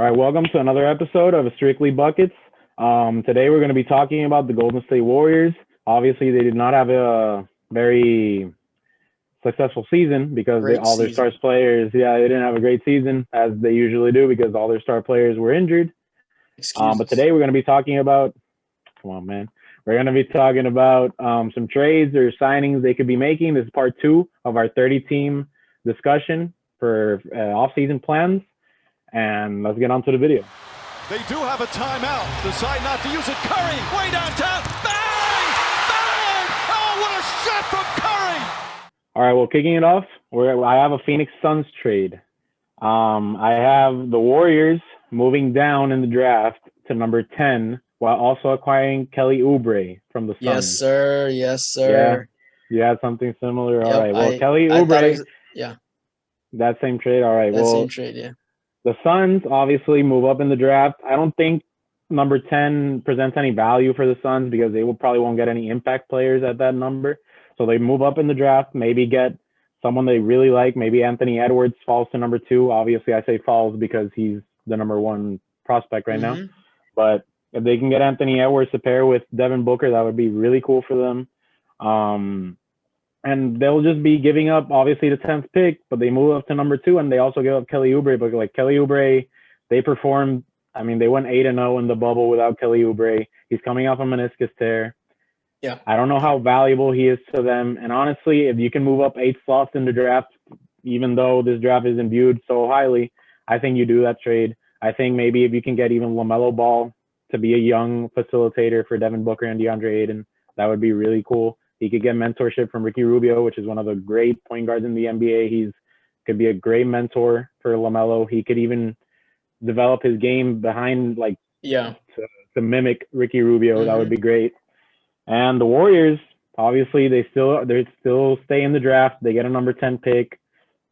All right, welcome to another episode of Strictly Buckets. Today we're going to be talking about the Golden State Warriors. Obviously, they did not have a very successful season because Great all their star season. players, they didn't have a great season as they usually do because all their star players were injured. But Excuses. today we're going to be talking about, come on, man. We're going to be talking about some trades or signings they could be making. This is part two of our 30-team discussion for offseason plans. And let's get on to the video. They do have a timeout. Decide not to use it. Curry, way downtown. Bang! Bang! Oh, what a shot from Curry! All right, well, kicking it off, I have a Phoenix Suns trade. I have the Warriors moving down in the draft to number 10 while also acquiring Kelly Oubre from the Suns. Yes, sir. Yes, Yeah, sir. you had something similar. All Yep. right, well, I Kelly I thought Oubre, yeah, that same trade. All right, that same well, trade. Yeah. the Suns obviously move up in the draft. I don't think number 10 presents any value for the Suns because they probably won't get any impact players at that number. So they move up in the draft, maybe get someone they really like. Maybe Anthony Edwards falls to number 2. Obviously, I say falls because he's the number 1 prospect right now. But if they can get Anthony Edwards to pair with Devin Booker, that would be really cool for them. And they'll just be giving up, obviously, the 10th pick, but they move up to number 2, and they also give up Kelly Oubre. But, like, Kelly Oubre, they performed. I mean, they went 8-0 in the bubble without Kelly Oubre. He's coming off a meniscus tear. Yeah. I don't know how valuable he is to them. And honestly, if you can move up 8 slots in the draft, even though this draft isn't viewed so highly, I think you do that trade. I think maybe if you can get even LaMelo Ball to be a young facilitator for Devin Booker and DeAndre Ayton, that would be really cool. He could get mentorship from Ricky Rubio, which is one of the great point guards in the NBA. He's could be a great mentor for LaMelo. He could even develop his game behind, like, Yeah. to mimic Ricky Rubio. That would be great. And the Warriors, obviously, they still stay in the draft. They get a number 10 pick.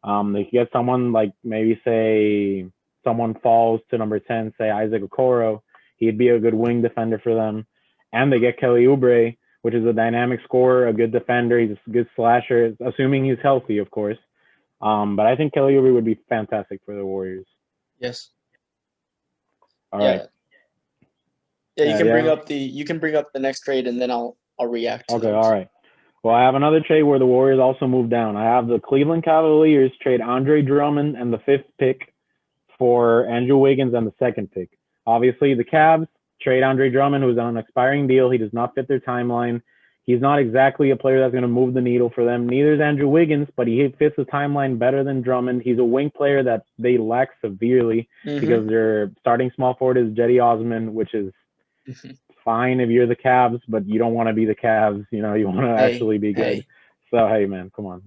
They get someone like maybe say someone falls to number 10, say Isaac Okoro. He'd be a good wing defender for them. And they get Kelly Oubre, which is a dynamic scorer, a good defender. He's a good slasher, assuming he's healthy, of course. But I think Kelly Oubre would be fantastic for the Warriors. Yes. All right. Yeah, you can bring up the next trade, and then I'll react to Okay, those. all right. Well, I have another trade where the Warriors also move down. I have the Cleveland Cavaliers trade Andre Drummond and the 5th pick for Andrew Wiggins and the 2nd pick. Obviously, the Cavs trade Andre Drummond, who's on an expiring deal. He does not fit their timeline. He's not exactly a player that's going to move the needle for them. Neither is Andrew Wiggins, but he fits the timeline better than Drummond. He's a wing player that they lack severely because their starting small forward is Jetty Osman, which is fine if you're the Cavs, but you don't want to be the Cavs. You want to actually be good. So, hey, man, come on,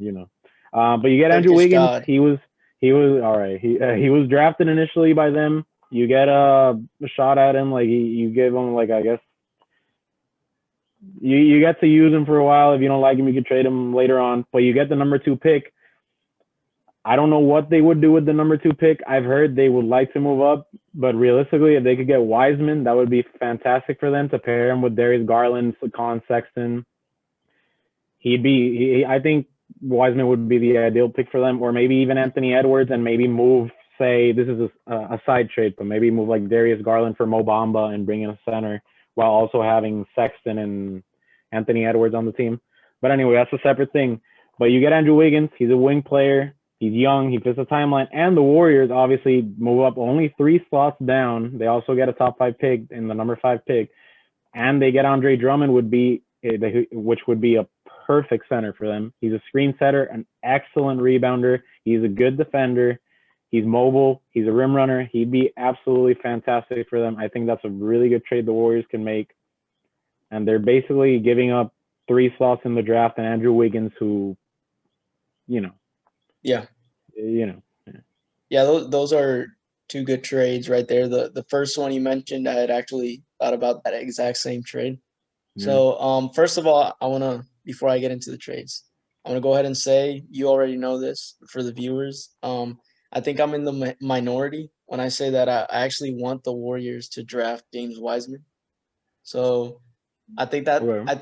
But you get Andrew Wiggins. God. He was all right. He was drafted initially by them. You get a shot at him. Like, you give him, like, I guess, you get to use him for a while. If you don't like him, you can trade him later on. But you get the number 2 pick. I don't know what they would do with the number 2 pick. I've heard they would like to move up, but realistically, if they could get Wiseman, that would be fantastic for them to pair him with Darius Garland, Colin Sexton. I think Wiseman would be the ideal pick for them, or maybe even Anthony Edwards, and maybe move, say, this is a side trade, but maybe move like Darius Garland for Mo Bamba and bring in a center while also having Sexton and Anthony Edwards on the team. But anyway, that's a separate thing. But you get Andrew Wiggins. He's a wing player. He's young. He fits the timeline. And the Warriors obviously move up only 3 slots down. They also get a top 5 pick in the number 5 pick. And they get Andre Drummond, which would be a perfect center for them. He's a screen setter, an excellent rebounder. He's a good defender. He's mobile. He's a rim runner. He'd be absolutely fantastic for them. I think that's a really good trade the Warriors can make. And they're basically giving up 3 slots in the draft and Andrew Wiggins, who, Yeah. Yeah, those are 2 good trades right there. The first one you mentioned, I had actually thought about that exact same trade. Yeah. So, first of all, before I get into the trades, I want to go ahead and say, you already know this for the viewers. I think I'm in the minority when I say that I actually want the Warriors to draft James Wiseman. So I think for them, I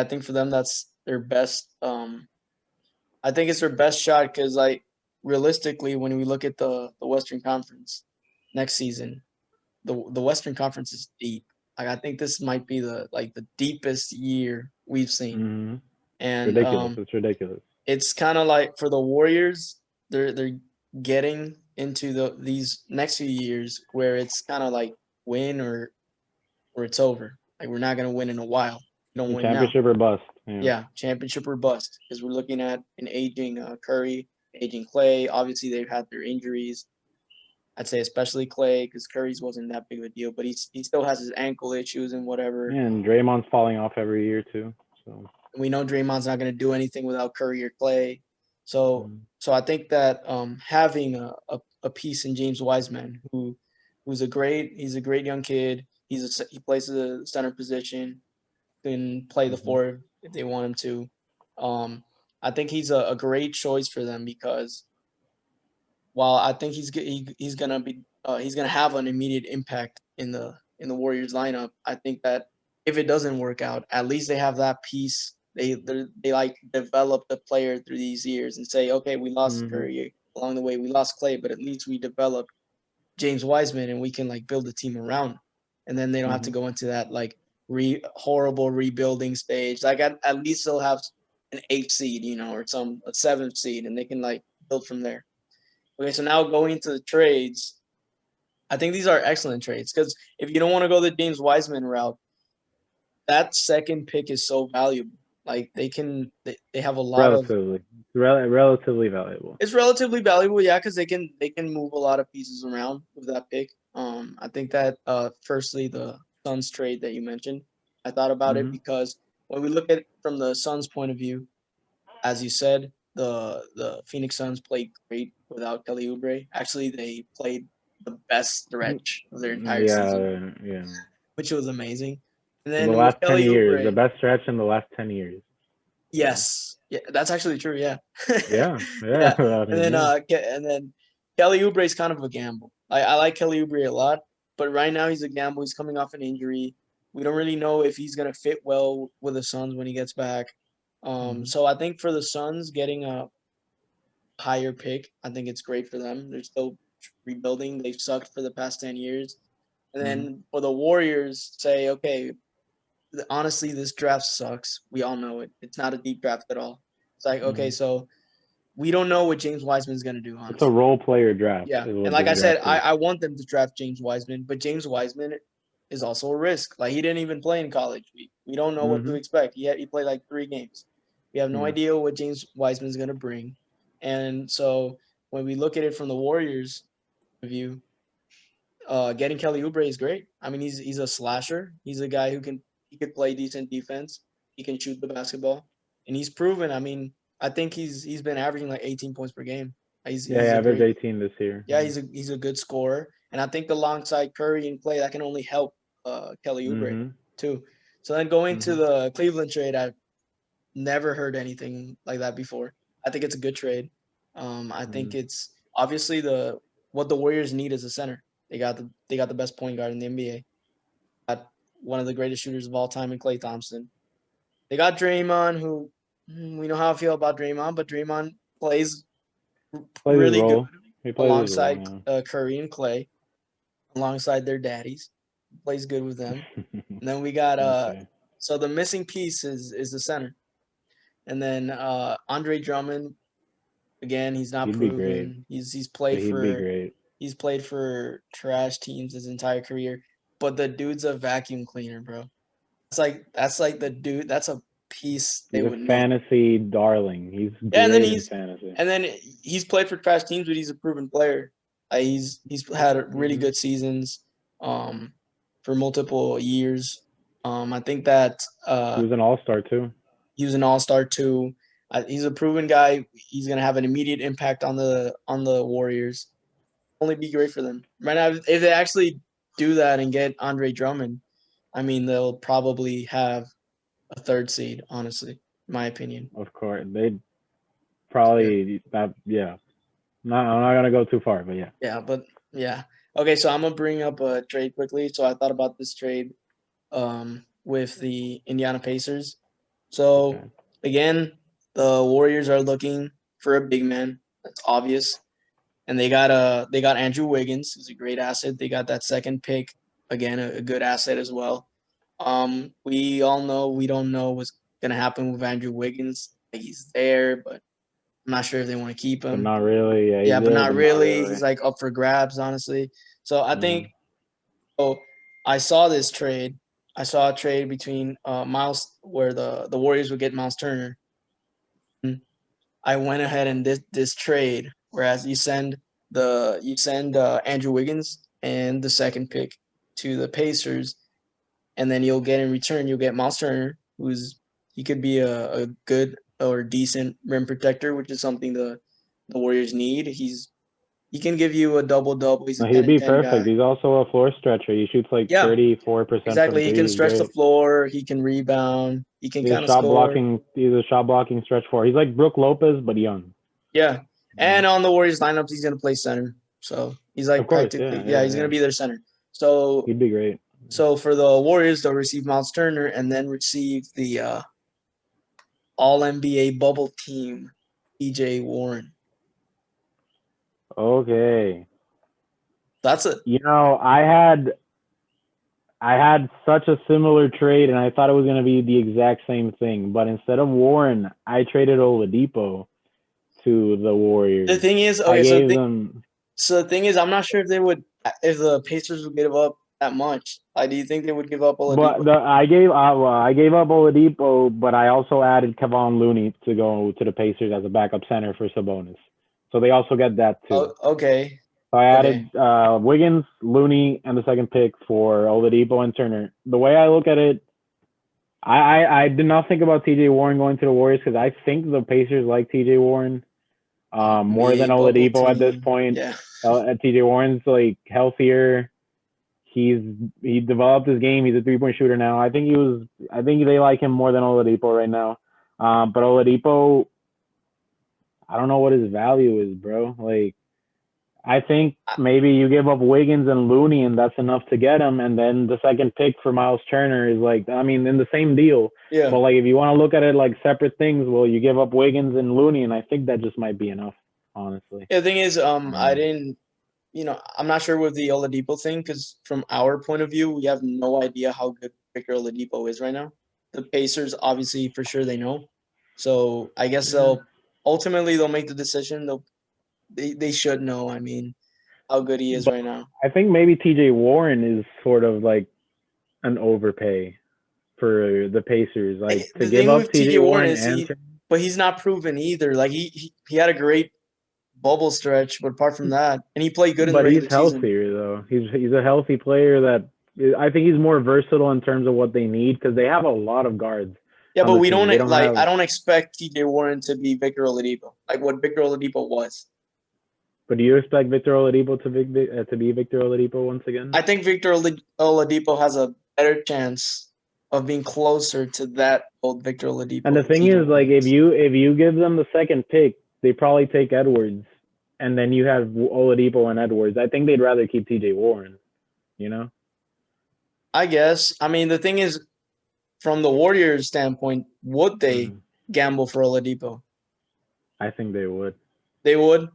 think for them that's their best. I think it's their best shot because, like, realistically, when we look at the Western Conference, next season, the Western Conference is deep. Like I think this might be the deepest year we've seen. Mm-hmm. And Ridiculous. It's ridiculous. It's kind of like for the Warriors, they're getting into these next few years where it's kind of like win or it's over. Like we're not gonna win in a while. We don't win now. Championship or bust. Yeah, championship or bust. Because we're looking at an aging Curry, aging Clay. Obviously, they've had their injuries. I'd say especially Clay, because Curry's wasn't that big of a deal, but he still has his ankle issues and whatever. Yeah, and Draymond's falling off every year too. So we know Draymond's not going to do anything without Curry or Clay. So I think that having a piece in James Wiseman, he's a great young kid. He plays the center position, can play the four if they want him to. I think he's a great choice for them because while I think he's gonna have an immediate impact in the Warriors lineup, I think that if it doesn't work out, at least they have that piece. They like develop the player through these years and say, okay, we lost Curry along the way, we lost Clay, but at least we developed James Wiseman and we can like build a team around. And then they don't have to go into that like horrible rebuilding stage. Like at least they'll have an 8th seed, or a 7th seed, and they can like build from there. Okay, so now going into the trades, I think these are excellent trades because if you don't want to go the James Wiseman route, that second pick is so valuable. Like they have a lot relatively valuable. It's relatively valuable, yeah, because they can move a lot of pieces around with that pick. I think that firstly the Suns trade that you mentioned, I thought about it because when we look at it from the Suns' point of view, as you said, the Phoenix Suns played great without Kelly Oubre. Actually, they played the best stretch of their entire season. Yeah. Which was amazing. And then in the last 10 years, Oubre, the best stretch in the last 10 years. Yes. Yeah, that's actually true, yeah. Yeah. And then Kelly Oubre is kind of a gamble. I like Kelly Oubre a lot, but right now he's a gamble. He's coming off an injury. We don't really know if he's going to fit well with the Suns when he gets back. So I think for the Suns getting a higher pick, I think it's great for them. They're still rebuilding. They've sucked for the past 10 years. And then for the Warriors, say, okay, honestly, this draft sucks. We all know it. It's not a deep draft at all. It's like, okay, so we don't know what James Wiseman's going to do, honestly. It's a role player draft. Yeah, and like I said, I want them to draft James Wiseman, but James Wiseman is also a risk. Like, he didn't even play in college. We don't know what to expect. He played like 3 games. We have no idea what James Wiseman's going to bring. And so when we look at it from the Warriors' view, getting Kelly Oubre is great. I mean, he's a slasher. He's a guy who could play decent defense. He can shoot the basketball, and he's proven. I mean, I think he's been averaging like 18 points per game. He's averaged 18 this year. Yeah, he's a good scorer, and I think alongside Curry and Clay, that can only help Kelly Oubre too. So then going to the Cleveland trade, I've never heard anything like that before. I think it's a good trade. I think it's obviously what the Warriors need is a center. They got the best point guard in the NBA. Got one of the greatest shooters of all time in Klay Thompson. They got Draymond, who we know how I feel about Draymond, but Draymond plays really good alongside Curry and Clay, alongside their daddies. Plays good with them. And then we got so the missing piece is the center. And then Andre Drummond, again, he's not proven. He's played for trash teams his entire career, but the dude's a vacuum cleaner, bro. That's like the dude. That's a piece they would need. Fantasy darling. He's fantasy. And then he's played for trash teams, but he's a proven player. He's had really good seasons for multiple years. I think that he was an all-star too. He's a proven guy. He's gonna have an immediate impact on the Warriors. Only be great for them right now. If they actually do that and get Andre Drummond, I mean, they'll probably have a 3rd seed. Honestly, in my opinion. Of course, they'd probably that. Yeah, I'm not gonna go too far, but yeah. Yeah, but yeah. Okay, so I'm gonna bring up a trade quickly. So I thought about this trade with the Indiana Pacers. So again, the Warriors are looking for a big man. That's obvious. and they got Andrew Wiggins, who's a great asset. They got that second pick, again, a good asset as well. We all know we don't know what's gonna happen with Andrew Wiggins. Like, he's there, but I'm not sure if they want to keep But him. not really. Yeah, Yeah, he's but there, not but really. really. He's like up for grabs, honestly. So I think Mhm. so. I saw this trade. I saw a trade between Miles, where the Warriors would get Miles Turner. I went ahead and did this trade, whereas you send Andrew Wiggins and the second pick to the Pacers, and then you'll get in return Miles Turner, he could be a good or decent rim protector, which is something the Warriors need. He can give you a double. He's a No, 10 he'd and be 10 perfect. guy. He's also a floor stretcher. He shoots like Yeah, 34% from exactly. He three. can He's stretch the great. floor. He can rebound. He can He's a kind of score. shot blocking stretch four. He's like Brook Lopez, but young. Yeah. Mhm. And on the Warriors lineups, he's gonna play center. So he's like Of course, practically, yeah. he's gonna be their center. So He'd be great. for the Warriors, they'll receive Miles Turner and then receive the All NBA bubble team, TJ Warren. Okay. That's it. You know, I had such a similar trade, and I thought it was going to be the exact same thing. But instead of Warren, I traded Oladipo to the Warriors. The thing is, I okay, gave them. so the thing is, I'm not sure if the Pacers would give up that much. Like, do you think they would give up Oladipo? But I gave up Oladipo, but I also added Kevon Looney to go to the Pacers as a backup center for Sabonis. So they also get that too. Oh, okay. So I Okay. added Wiggins, Looney, and the second pick for Oladipo and Turner. The way I look at it, I did not think about TJ Warren going to the Warriors because I think the Pacers like TJ Warren more than NBA bubble Oladipo at this team. point. Yeah. TJ Warren's like healthier. He developed his game. He's a 3-point shooter now. I think they like him more than Oladipo right now. But Oladipo, I don't know what his value is, bro. Like, I think maybe you give up Wiggins and Looney, and that's enough to get him. And then the second pick for Miles Turner is like, I mean, in the same deal. Yeah. But like, if you want to look at it like separate things, well, you give up Wiggins and Looney, and I think that just might be enough, honestly. Yeah, the thing is, I didn't, I'm not sure with the Oladipo thing because from our point of view, we have no idea how good Victor Oladipo is right now. The Pacers, obviously, for sure, they know. So I guess they'll make the decision. They should know. I mean, how good he is right now. I think maybe TJ Warren is sort of like an overpay for the Pacers. Like, to The give thing up with TJ Warren is and but he's not proven either. Like he had a great bubble stretch, but apart from that, and he played good in the but he's regular season. healthier though. He's a healthy player that I think he's more versatile in terms of what they need because they have a lot of guards. Yeah, on but the we team. don't They don't like. have, I don't expect TJ Warren to be Victor Oladipo, like what Victor Oladipo was. But do you expect Victor Oladipo to be Victor Oladipo once again? I think Victor Oladipo has a better chance of being closer to that old Victor Oladipo. And the thing is, like, if you give them the second pick, they probably take Edwards, and then you have Oladipo and Edwards. I think they'd rather keep TJ Warren. You know. I guess. I mean, the thing is, from the Warriors' standpoint, would they gamble for Oladipo? I think they would. They would.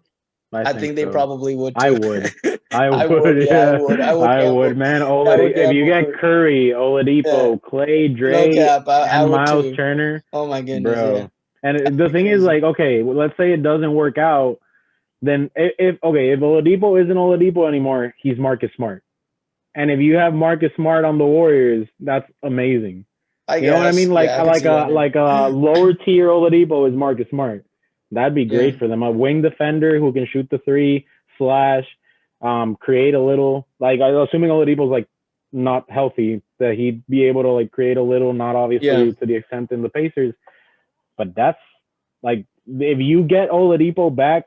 I think they so. probably would too. I would. I would. Yeah, I would, man. If you get Curry, Oladipo, Clay, Dre, no cap, I and would Miles too. Turner, Oh my goodness, bro. yeah. And the thing is, like, okay, let's say it doesn't work out, then if Oladipo isn't Oladipo anymore, he's Marcus Smart. And if you have Marcus Smart on the Warriors, that's amazing. You know what I mean? Like a lower tier Oladipo is Marcus Smart. That'd be great for them. A wing defender who can shoot the three, slash, create a little. Like, assuming Oladipo's like not healthy, that he'd be able to like create a little, not obviously to the extent in the Pacers. But that's like, if you get Oladipo back,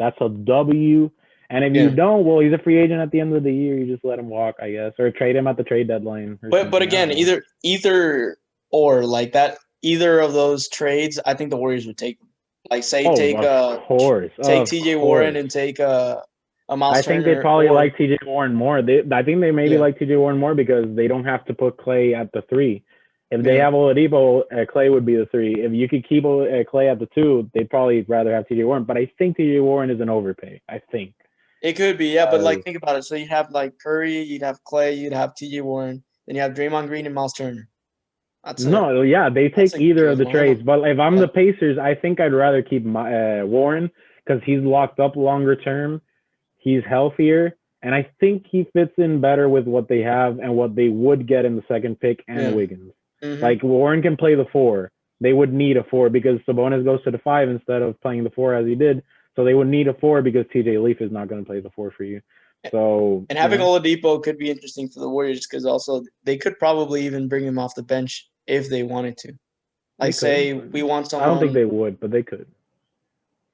that's a W. And if you don't, well, he's a free agent at the end of the year. You just let him walk, I guess, or trade him at the trade deadline. But again, either or like that, either of those trades, I think the Warriors would take them. Like, say take TJ Warren and take a Miles Turner. I think they probably like TJ Warren more. I think they maybe like TJ Warren more because they don't have to put Clay at the 3. If they Yeah. have Oladipo, Clay would be the 3. If you could keep Clay at the 2, they'd probably rather have T.J. Warren. But I think T.J. Warren is an overpay. I think. It could be, yeah, but like think about it. So you have like Curry, you'd have Clay, you'd have T.J. Warren, then you have Draymond Green and Miles Turner. No, yeah, they take either of the trades. But if I'm the Pacers, I think I'd rather keep Warren because he's locked up longer term. He's healthier, and I think he fits in better with what they have and what they would get in the second pick and Wiggins. Like Warren can play the 4. They would need a 4 because Sabonis goes to the 5 instead of playing the 4 as he did. So they would need a 4 because TJ Leaf is not going to play the 4 for you. So and having Oladipo could be interesting for the Warriors because also they could probably even bring him off the bench if they wanted to. Like say we want someone. I don't think they would, but they could.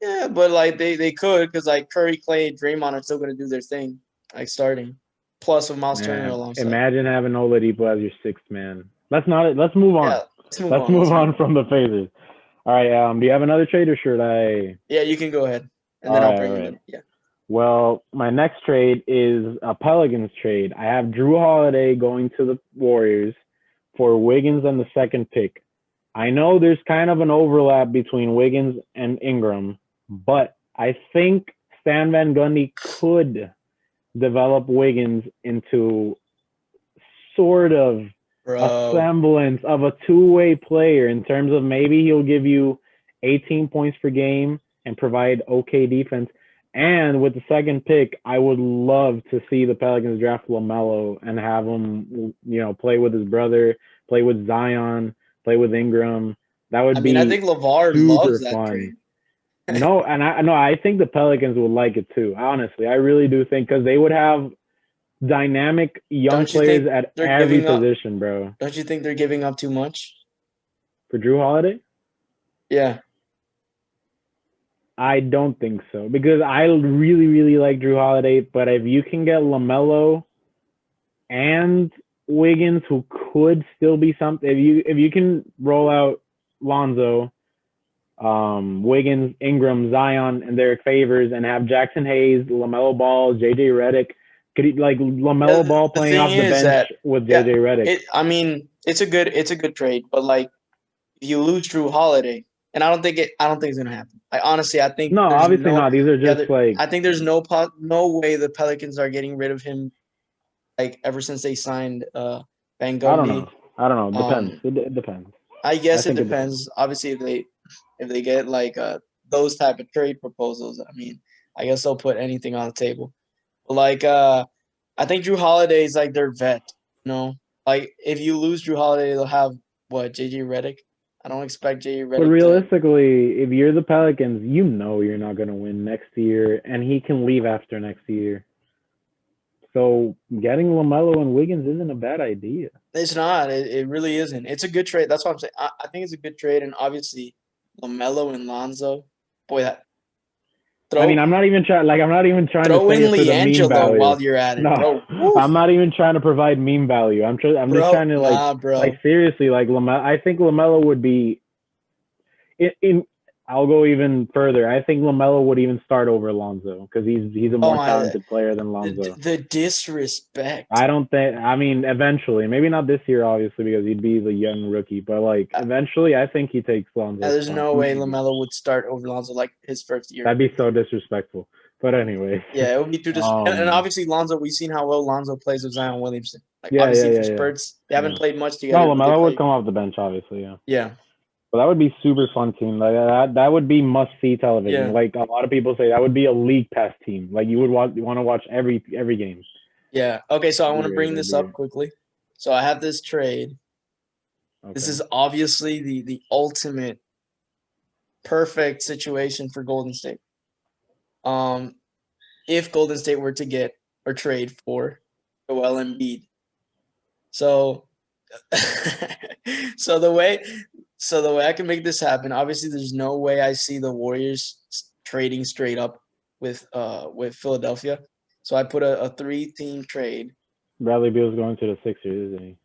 Yeah, but like they could because like Curry, Clay, Draymond are still going to do their thing, like starting. Plus with Miles Turner alongside. Imagine having Oladipo as your 6th man. Let's move on. Yeah, let's move on from the Pacers. All right. Do you have another trade or should I? Yeah, you can go ahead, and then I'll bring him in. Yeah. Well, my next trade is a Pelicans trade. I have Drew Holiday going to the Warriors for Wiggins and the 2nd pick. I know there's kind of an overlap between Wiggins and Ingram, but I think Stan Van Gundy could develop Wiggins into sort of a semblance of a two-way player in terms of maybe he'll give you 18 points per game and provide okay defense. And with the 2nd pick, I would love to see the Pelicans draft LaMelo and have him, play with his brother, play with Zion, play with Ingram. That would be. I think LeVar loves that trade. No, and I think the Pelicans would like it too. Honestly, I really do think because they would have dynamic young players at every position, bro. Don't you think they're giving up too much for Drew Holiday? Yeah. I don't think so because I really, really like Drew Holiday. But if you can get LaMelo and Wiggins, who could still be something, if you can roll out Lonzo, Wiggins, Ingram, Zion, and Derek Favors, and have Jackson Hayes, LaMelo Ball, JJ Redick, could he, like LaMelo Ball playing off the bench with JJ Redick? It's a good trade, but like if you lose Drew Holiday. And I don't think it's gonna happen. I think no, obviously not. These are just I think there's no way the Pelicans are getting rid of him. Like ever since they signed Van Gundy. I don't know. Depends. It depends. I guess it depends. Obviously, if they get like those type of trade proposals, I guess they'll put anything on the table. But like I think Drew Holiday is like their vet. Like if you lose Drew Holiday, they'll have JJ Redick. I don't expect JJ Redick. But realistically, if you're the Pelicans, you're not going to win next year, and he can leave after next year. So getting LaMelo and Wiggins isn't a bad idea. It's not. It really isn't. It's a good trade. That's what I'm saying. I think it's a good trade, and obviously LaMelo and Lonzo. Boy, that. I'm not even trying. I'm not even trying to throw in say LiAngelo while you're at it. No, I'm not even trying to provide meme value. I'm just trying to seriously LaMelo. I think LaMelo would be. I'll go even further. I think LaMelo would even start over Lonzo because he's a more talented player than Lonzo. The disrespect. I don't think. Eventually, maybe not this year, obviously, because he'd be the young rookie. But eventually, I think he takes Lonzo. There's no way LaMelo would start over Lonzo his first year. That'd be so disrespectful. But anyway. Yeah, it would be too disrespectful. And obviously, Lonzo. We've seen how well Lonzo plays with Zion Williamson. For spurts, they haven't played much together. No, LaMelo would come off the bench, obviously. Yeah. Yeah. But that would be super fun team. That would be must see television. Yeah. A lot of people say that would be a league pass team. You would want to watch every game. Yeah. Okay, so I want to bring this up quickly. So I have this trade. Okay. This is obviously the ultimate perfect situation for Golden State. If Golden State were to get or trade for Joel Embiid. So the way I can make this happen, obviously there's no way I see the Warriors trading straight up with Philadelphia. So I put a 3-team trade. Bradley Beal's going to the Sixers, isn't he?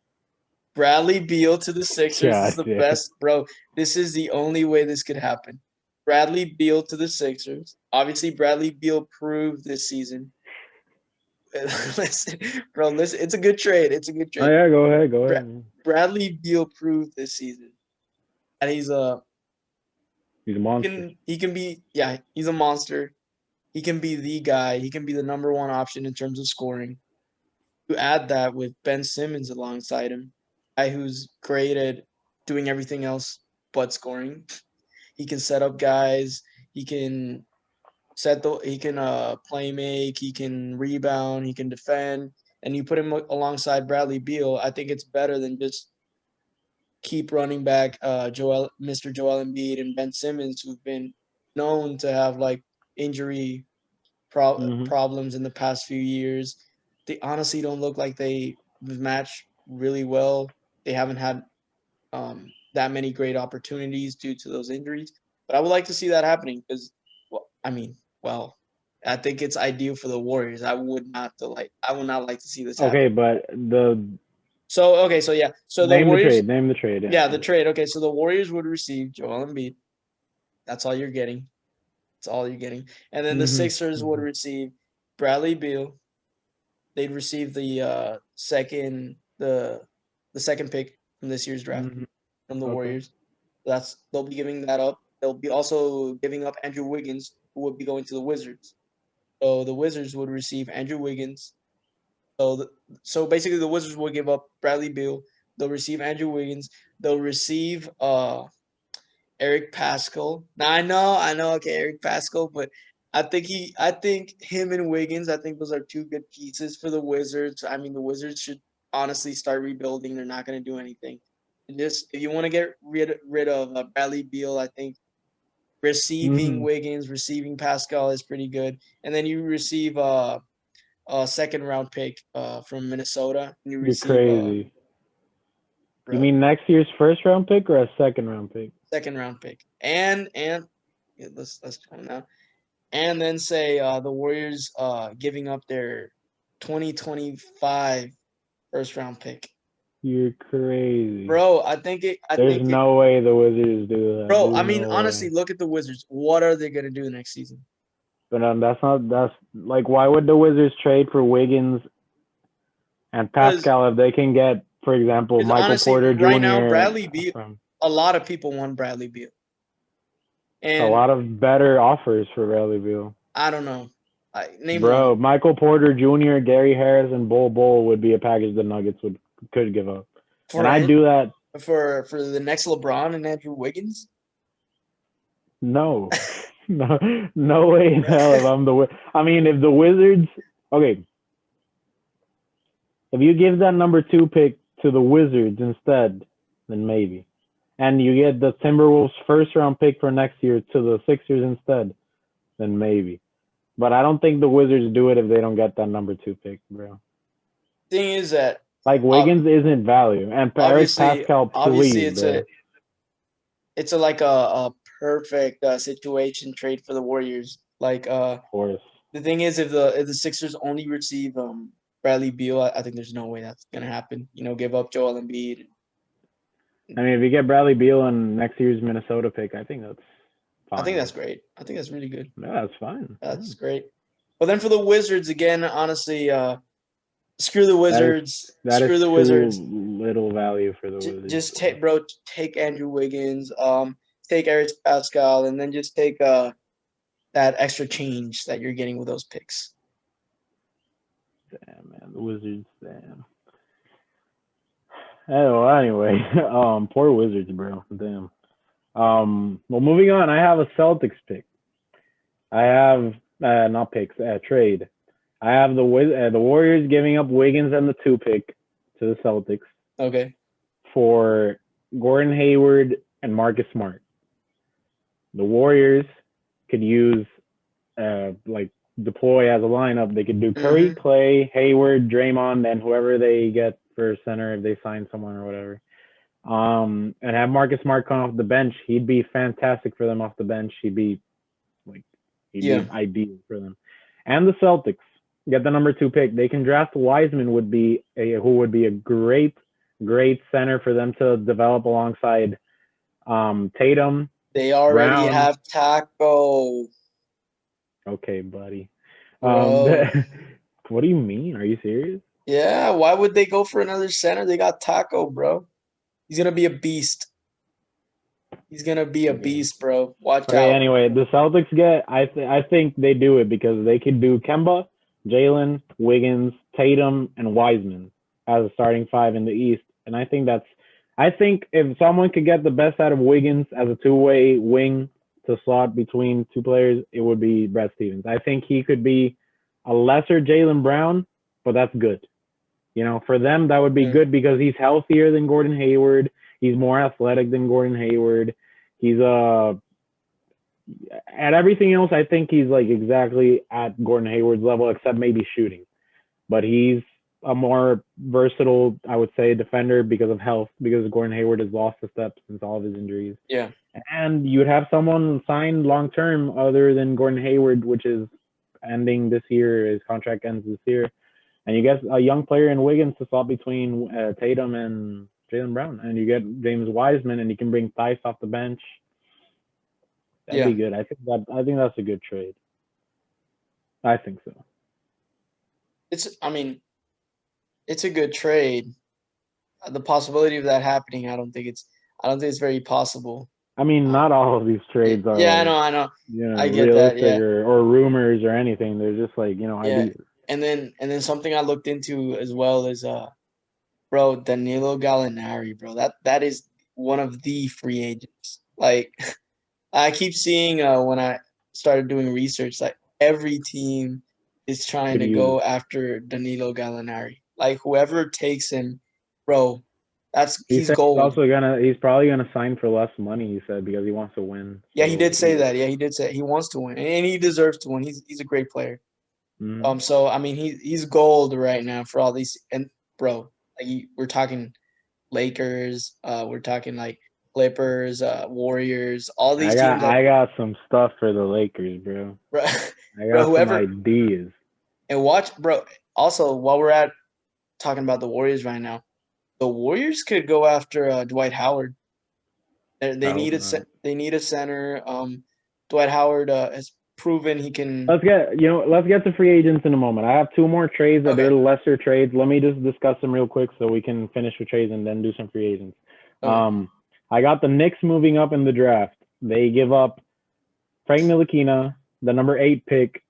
Bradley Beal to the Sixers is the best, bro. This is the only way this could happen. Bradley Beal to the Sixers. Obviously, Bradley Beal proved this season listen, bro, listen. It's a good trade. It's a good Oh trade. yeah, go ahead. Bradley Beal proved this season that he's a monster. he can be he's a monster. He can be the guy. He can be the number one option in terms of scoring. You add that with Ben Simmons alongside him, guy who's great at doing everything else but scoring. He can set up guys. He can play make. He can rebound. He can defend. And you put him alongside Bradley Beal, I think it's better than just keep running back Mr. Joel Embiid and Ben Simmons, who've been known to have like injury problems in the past few years. They honestly don't look like they match really well. They haven't had that many great opportunities due to those injuries. But I would like to see that happening because, I think it's ideal for the Warriors. I would not like to see this happen. Okay, but So the Warriors name the trade. Yeah, the trade. Okay, so the Warriors would receive Joel Embiid. That's all you're getting. And then the Sixers would receive Bradley Beal. They'd receive the second pick from this year's draft from the Warriors. They'll be giving that up. They'll be also giving up Andrew Wiggins, who would be going to the Wizards. So the Wizards would receive Andrew Wiggins. So basically, the Wizards will give up Bradley Beal. They'll receive Andrew Wiggins. They'll receive Eric Pascal. Now I know. Okay, Eric Pascal, but I think him and Wiggins. I think those are two good pieces for the Wizards. I mean, the Wizards should honestly start rebuilding. They're not going to do anything. If you want to get rid of Bradley Beal, I think receiving Wiggins, receiving Pascal is pretty good, and then you receive a second round pick from Minnesota. And you receive, you're crazy. You mean next year's first round pick or a second round pick? Second round pick, and let's try now, and then say the Warriors giving up their 2025 first round pick. You're crazy, bro. There's no way the Wizards do that, bro. Honestly, look at the Wizards. What are they gonna do next season? But that's like, why would the Wizards trade for Wiggins and Pascal if they can get, for example, Michael Porter Jr. Right now, Bradley Beal. A lot of people want Bradley Beal. And a lot of better offers for Bradley Beal. I don't know. Bro, Michael Porter Jr., Gary Harris, and Bol would be a package the Nuggets could give up. And I'd do that. For the next LeBron and Andrew Wiggins? No. No way in hell if I'm if the Wizards... Okay. If you give that number 2 pick to the Wizards instead, then maybe. And you get the Timberwolves first round pick for next year to the Sixers instead, then maybe. But I don't think the Wizards do it if they don't get that number 2 pick, bro. Thing is that Wiggins isn't value, and Eric Pascal, please, it's a perfect situation trade for the Warriors. Of course. The thing is, if the Sixers only receive Bradley Beal, I think there's no way that's gonna happen. Give up Joel Embiid. If you get Bradley Beal and next year's Minnesota pick, I think that's fine. I think that's great. I think that's really good. Yeah, that's fine. That's great. But then for the Wizards, again, honestly, screw the Wizards. Screw the Wizards. Little value for the Wizards. Just take Andrew Wiggins, take Eric Pascal, and then just take that extra change that you're getting with those picks. Damn, man, the Wizards, damn. Oh, anyway, poor Wizards, bro. Damn. Well, moving on, I have a Celtics pick. I have not picks, trade. I have the Warriors giving up Wiggins and the 2 pick to the Celtics. Okay. For Gordon Hayward and Marcus Smart. The Warriors could use deploy as a lineup. They could do Curry, Clay, Hayward, Draymond, and whoever they get for center if they sign someone or whatever. And have Marcus Smart come off the bench. He'd be fantastic for them off the bench. He'd be be ideal for them. And the Celtics get the number 2 pick. They can draft Wiseman, who would be a great center for them to develop alongside Tatum. They already have Taco. Okay, buddy. What do you mean? Are you serious? Yeah, why would they go for another center? They got Taco, bro. He's gonna be a beast. He's gonna be a beast, bro. Watch Okay, out. anyway, the Celtics I think they do it because they could do Kemba, Jalen, Wiggins, Tatum, and Wiseman as a starting five in the East. And I think if someone could get the best out of Wiggins as a two-way wing to slot between two players, it would be Brad Stevens. I think he could be a lesser Jaylen Brown, but that's good. For them, that would be good because he's healthier than Gordon Hayward. He's more athletic than Gordon Hayward. He's at everything else, I think he's like exactly at Gordon Hayward's level, except maybe shooting. But he's a more versatile, I would say, defender because of health, because Gordon Hayward has lost a step since all of his injuries. Yeah. And you would have someone signed long term other than Gordon Hayward, which is ending this year. His contract ends this year. And you get a young player in Wiggins to swap between Tatum and Jaylen Brown. And you get James Wiseman, and you can bring Theis off the bench. That'd be good. I think that's a good trade. I think so. It's a good trade. The possibility of that happening, I don't think it's very possible. I mean, not all of these trades are. Yeah, I know. I get realistic that. Yeah. Or rumors or anything. They're just like ideas. And then something I looked into as well is bro, Danilo Gallinari, bro. That is one of the free agents. Like I keep seeing when I started doing research, like every team is trying to go after Danilo Gallinari. Like whoever takes him, bro, he's gold. He's probably gonna sign for less money, he said, because he wants to win. Yeah, he did say that. Yeah, he did say he wants to win. And he deserves to win. He's a great player. Mm-hmm. So I mean he's gold right now for all these, and bro, like we're talking Lakers, we're talking like Clippers, Warriors, all these teams. I got some stuff for the Lakers, bro. I got some ideas. And watch, bro. Also, while we're talking about the Warriors right now, the Warriors could go after Dwight Howard. They need a center. Dwight Howard has proven he can. Let's get to free agents in a moment. I have two more trades that they're lesser trades. Let me just discuss them real quick so we can finish with trades and then do some free agents. Okay. I got the Knicks moving up in the draft. They give up Frank Ntilikina, the number 8 pick,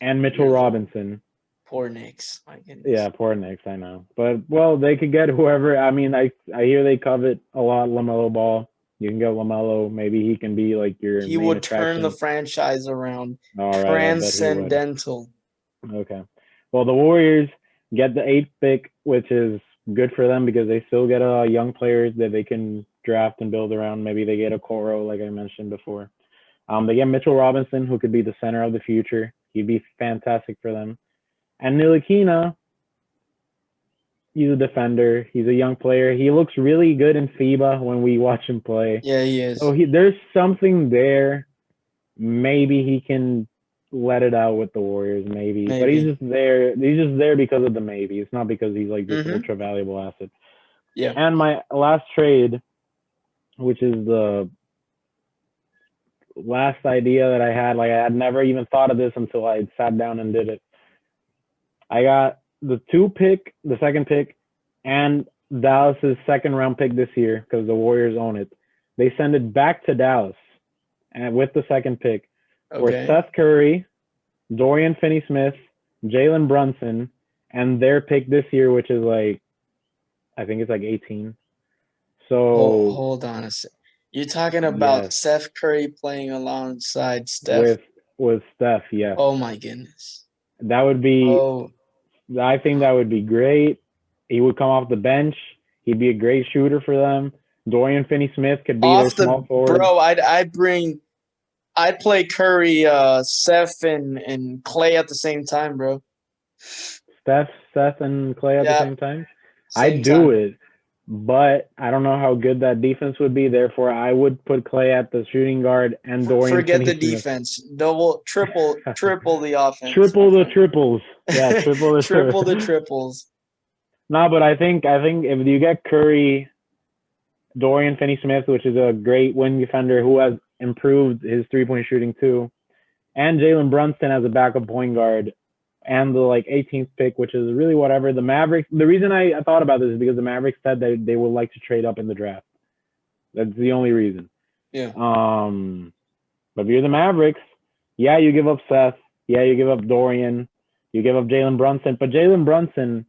and Mitchell Robinson. Poor Knicks, my goodness. Yeah, poor Knicks, I know. But they could get whoever. I mean, I hear they covet a lot LaMelo Ball. You can get LaMelo. Maybe he can be like your. He would turn the franchise around. All right, transcendental. Okay. Well, the Warriors get the 8th pick, which is good for them because they still get young players that they can draft and build around. Maybe they get a Coro, like I mentioned before. They get Mitchell Robinson, who could be the center of the future. He'd be fantastic for them. And Ntilikina, he's a defender. He's a young player. He looks really good in FIBA when we watch him play. Yeah, he is. So there's something there. Maybe he can let it out with the Warriors, maybe. But he's just there. He's just there because of the maybe. It's not because he's like this ultra valuable asset. Yeah. And my last trade, which is the last idea that I had, like I had never even thought of this until I sat down and did it. I got the 2nd pick, and Dallas's 2nd round pick this year because the Warriors own it. They send it back to Dallas, and with the 2nd pick, where Seth Curry, Dorian Finney-Smith, Jalen Brunson, and their pick this year, which is like, I think it's like 18. So hold on a sec. You're talking about Seth Curry playing alongside Steph? With Steph, yes. Oh my goodness. That would be. I think that would be great. He would come off the bench. He'd be a great shooter for them. Dorian Finney-Smith could be their small forward. Bro, I'd play Curry, Seth, and Clay at the same time, bro. Seth, and Clay at the same time? I'd do it, but I don't know how good that defense would be. Therefore, I would put Clay at the shooting guard and Dorian Forget Finney-Smith. the defense. Triple the offense. Triple the triples. Yeah, triple the triples. No, but I think if you get Curry, Dorian Finney-Smith, which is a great wing defender who has improved his 3-point shooting too, and Jalen Brunson as a backup point guard, and the like 18th pick, which is really whatever. The Mavericks. The reason I thought about this is because the Mavericks said that they would like to trade up in the draft. That's the only reason. Yeah. But if you're the Mavericks, yeah, you give up Seth. Yeah, you give up Dorian. You give up Jalen Brunson. But Jalen Brunson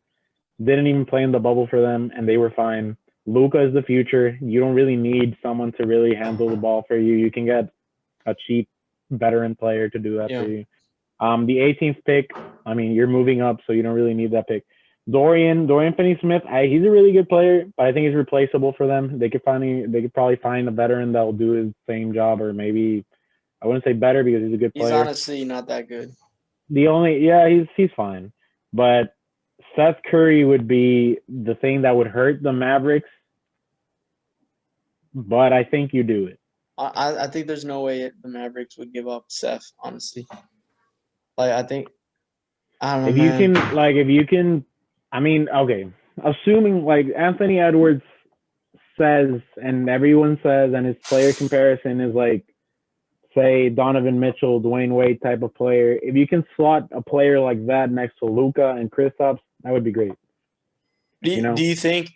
didn't even play in the bubble for them, and they were fine. Luka is the future. You don't really need someone to really handle the ball for you. You can get a cheap veteran player to do that for you. The 18th pick, I mean, you're moving up, so you don't really need that pick. Dorian Finney-Smith, he's a really good player, but I think he's replaceable for them. They could probably find a veteran that will do his same job, or maybe I wouldn't say better because he's a good player. He's honestly not that good. He's fine, but Seth Curry would be the thing that would hurt the Mavericks, but I think you do it. I think there's no way the Mavericks would give up Seth, honestly. Like, I don't know, if you can, I mean, okay, assuming like Anthony Edwards says, and everyone says, and his player comparison is like, say, Donovan Mitchell, Dwayne Wade type of player. If you can slot a player like that next to Luka and Kristaps, that would be great. Do you think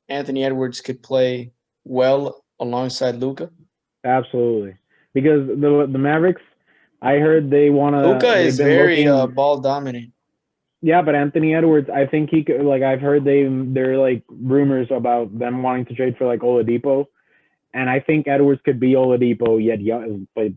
Anthony Edwards could play well alongside Luka? Absolutely, because the Mavericks, I heard they want to. Luka is very ball dominant. Yeah, but Anthony Edwards, I think he could. Like, I've heard they're like rumors about them wanting to trade for like Oladipo, and I think Edwards could be Oladipo, yet young, but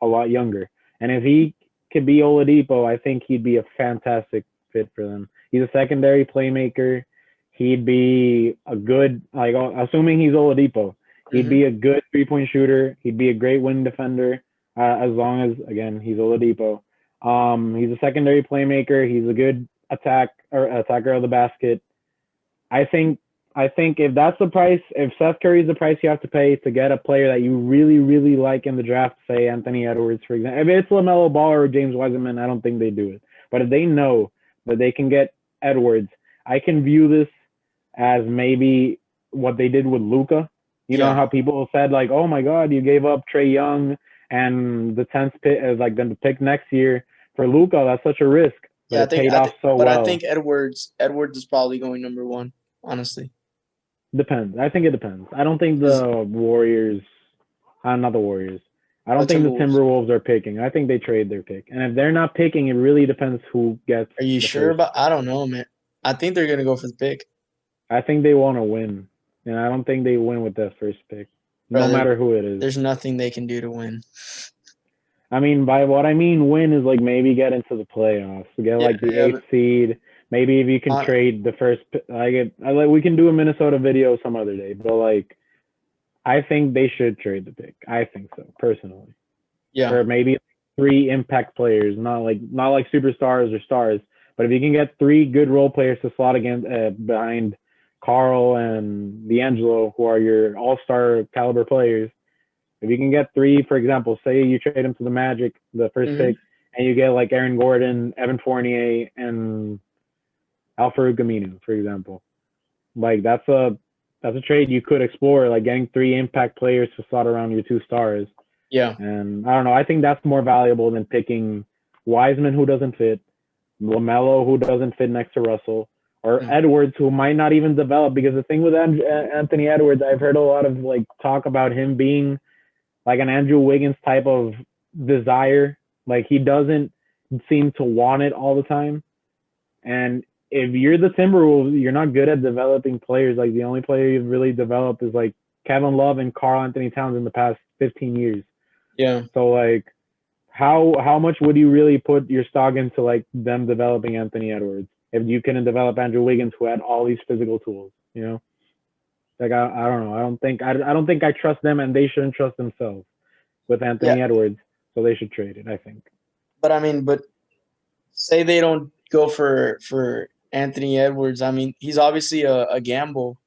a lot younger. And if he could be Oladipo, I think he'd be a fantastic fit for them. He's a secondary playmaker. He'd be a good, like, assuming he's Oladipo, he'd be a good 3-point shooter. He'd be a great wing defender, as long as, again, he's Oladipo. He's a secondary playmaker. He's a good attacker of the basket. I think if that's the price, if Seth Curry is the price you have to pay to get a player that you really, really like in the draft, say Anthony Edwards, for example. If it's LaMelo Ball or James Wiseman, I don't think they do it. But if they know that they can get Edwards, I can view this as maybe what they did with Luka. You know how people said, like, oh my God, you gave up Trae Young and the 10th pick, like then the pick next year for Luka. That's such a risk. But it paid off so well. I think Edwards is probably going number one, honestly. Depends. I think it depends. I don't think the Warriors, not the Warriors. I don't think the Timberwolves are picking. I think they trade their pick. And if they're not picking, it really depends who gets. Are you sure about? I don't know, man. I think they're gonna go for the pick. I think they want to win, and I don't think they win with that first pick, no matter who it is. There's nothing they can do to win. I mean, by what I mean win is like maybe get into the playoffs, get like the 8th seed. Maybe if you can trade the first, we can do a Minnesota video some other day, but like, I think they should trade the pick. I think so, personally. Yeah. Or maybe 3 impact players, not like superstars or stars, but if you can get 3 good role players to slot behind Carl and D'Angelo, who are your all-star caliber players, if you can get 3, for example, say you trade them to the Magic, the first pick, and you get like Aaron Gordon, Evan Fournier, and Al-Farouq Aminu, for example. Like, that's a trade you could explore, like getting 3 impact players to slot around your 2 stars. Yeah. And I don't know, I think that's more valuable than picking Wiseman, who doesn't fit, LaMelo, who doesn't fit next to Russell, or Edwards, who might not even develop. Because the thing with Anthony Edwards, I've heard a lot of like talk about him being like an Andrew Wiggins type of desire. Like, he doesn't seem to want it all the time. And if you're the Timberwolves, you're not good at developing players. Like, the only player you've really developed is like Kevin Love and Karl Anthony Towns in the past 15 years. Yeah. So like, how much would you really put your stock into like them developing Anthony Edwards if you couldn't develop Andrew Wiggins, who had all these physical tools? Like, I don't know. I don't think I trust them, and they shouldn't trust themselves with Anthony Edwards. So they should trade it, I think. But I mean, say they don't go for Anthony Edwards. I mean, he's obviously a gamble,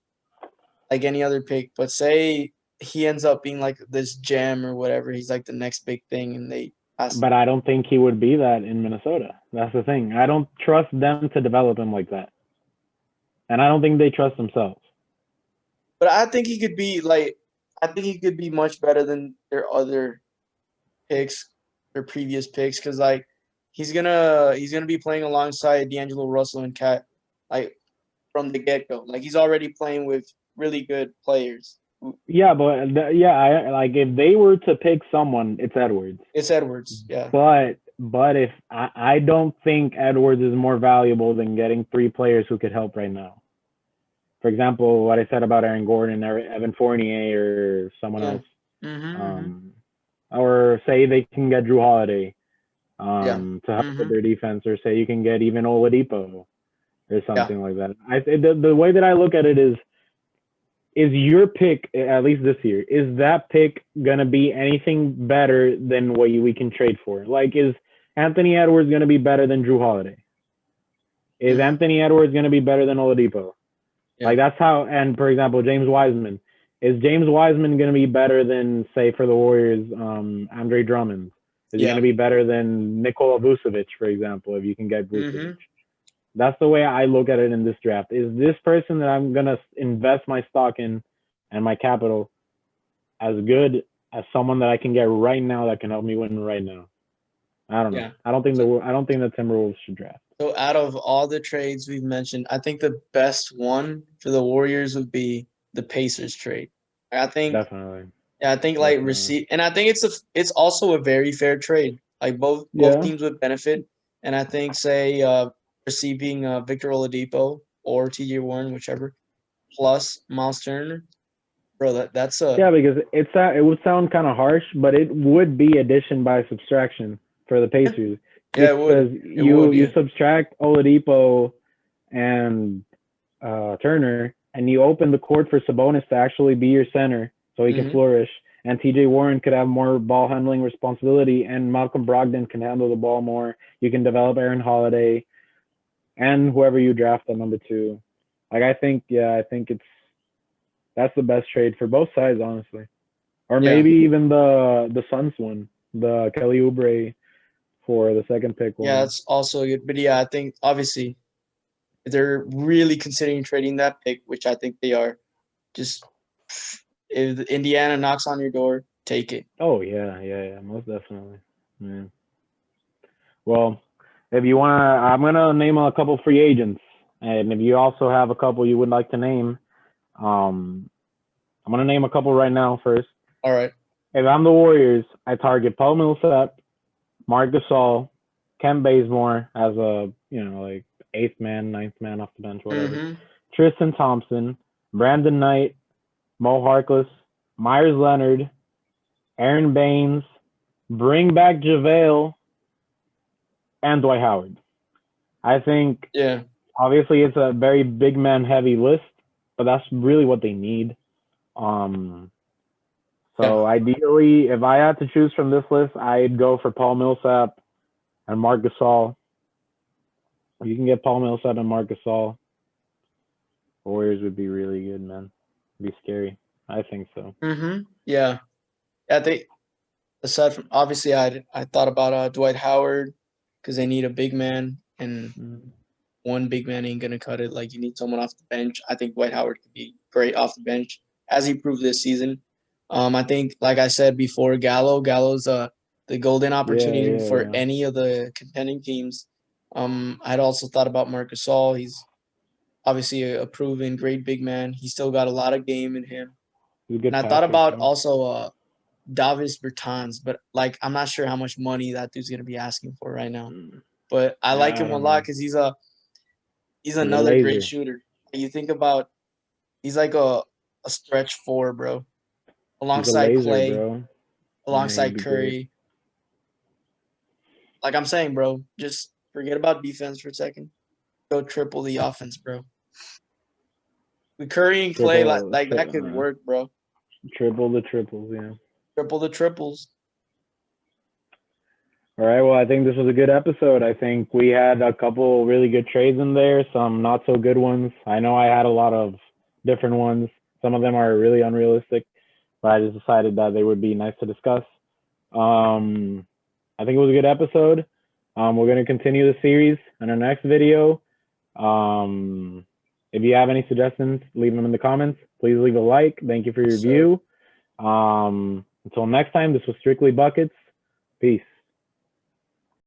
like any other pick. But say he ends up being like this gem or whatever, he's like the next big thing, and they. But I don't think he would be that in Minnesota. That's the thing. I don't trust them to develop him like that, and I don't think they trust themselves. But I think he could be much better than their other picks, their previous picks, because like he's gonna be playing alongside D'Angelo Russell and Cat, like from the get go. Like he's already playing with really good players. Yeah, but I like if they were to pick someone, it's Edwards. It's Edwards, yeah. But if I don't think Edwards is more valuable than getting 3 players who could help right now. For example, what I said about Aaron Gordon, or Evan Fournier, or someone else. Or say they can get Drew Holiday to help with their defense, or say you can get even Oladipo or something like that. The way that I look at it is your pick, at least this year, is that pick going to be anything better than what we can trade for? Like, is Anthony Edwards going to be better than Drew Holiday? Is Anthony Edwards going to be better than Oladipo? Yeah. Like, that's how, and for example, James Wiseman. Is James Wiseman going to be better than, say, for the Warriors, Andre Drummond? Is he going to be better than Nikola Vucevic, for example, if you can get Vucevic? That's the way I look at it in this draft. Is this person that I'm going to invest my stock in and my capital as good as someone that I can get right now that can help me win right now? I don't know. I don't think the Timberwolves should draft. So out of all the trades we've mentioned, I think the best one for the Warriors would be the Pacers trade. I think definitely. Yeah, I think like receive, and I think it's also a very fair trade. Like both teams would benefit, and I think receiving Victor Oladipo or T.J. Warren, whichever, plus Miles Turner, bro. That's a because it would sound kind of harsh, but it would be addition by subtraction for the Pacers. Yeah, it would. You subtract Oladipo and Turner, and you open the court for Sabonis to actually be your center, so he can flourish. And T.J. Warren could have more ball handling responsibility, and Malcolm Brogdon can handle the ball more. You can develop Aaron Holiday, and whoever you draft at number 2. Like I think that's the best trade for both sides, honestly. Or maybe even the Suns one, the Kelly Oubre for the second pick one. Yeah, that's also good. But yeah, I think obviously if they're really considering trading that pick, which I think they are, just if Indiana knocks on your door, take it. Oh yeah, most definitely. Yeah. Well, if you want to, I'm going to name a couple free agents. And if you also have a couple you would like to name, I'm going to name a couple right now first. All right. If I'm the Warriors, I target Paul Millsap, Marc Gasol, Kent Bazemore as a, like 8th man, 9th man off the bench, whatever. Tristan Thompson, Brandon Knight, Mo Harkless, Myers Leonard, Aaron Baines, bring back JaVale, and Dwight Howard. I think obviously it's a very big man heavy list, but that's really what they need. Ideally, if I had to choose from this list, I'd go for Paul Millsap and Marc Gasol. You can get Paul Millsap and Marc Gasol. Warriors would be really good, man. It'd be scary. I think so. Yeah. I think aside from obviously I thought about Dwight Howard because they need a big man, and one big man ain't gonna cut it. Like you need someone off the bench. I think Dwight Howard could be great off the bench, as he proved this season. I think, like I said before, Gallo's the golden opportunity for any of the contending teams. I'd also thought about Marc Gasol. He's obviously a proven great big man. He's still got a lot of game in him. And I thought about also Davis Bertans, but like I'm not sure how much money that dude's gonna be asking for right now. But I like him a lot because he's another great shooter. You think about he's like a stretch 4, bro. Alongside Clay, bro. Alongside Curry. Great. Like I'm saying, bro, just forget about defense for a second. Go triple the offense, bro. With Curry and Clay, like that could work, bro. Triple the triples, yeah. Triple the triples. All right, well, I think this was a good episode. I think we had a couple really good trades in there, some not so good ones. I know I had a lot of different ones. Some of them are really unrealistic, but I just decided that they would be nice to discuss. I think it was a good episode. We're going to continue the series in our next video. If you have any suggestions, leave them in the comments. Please leave a like. Thank you for your view. Until next time, this was Strictly Buckets. Peace.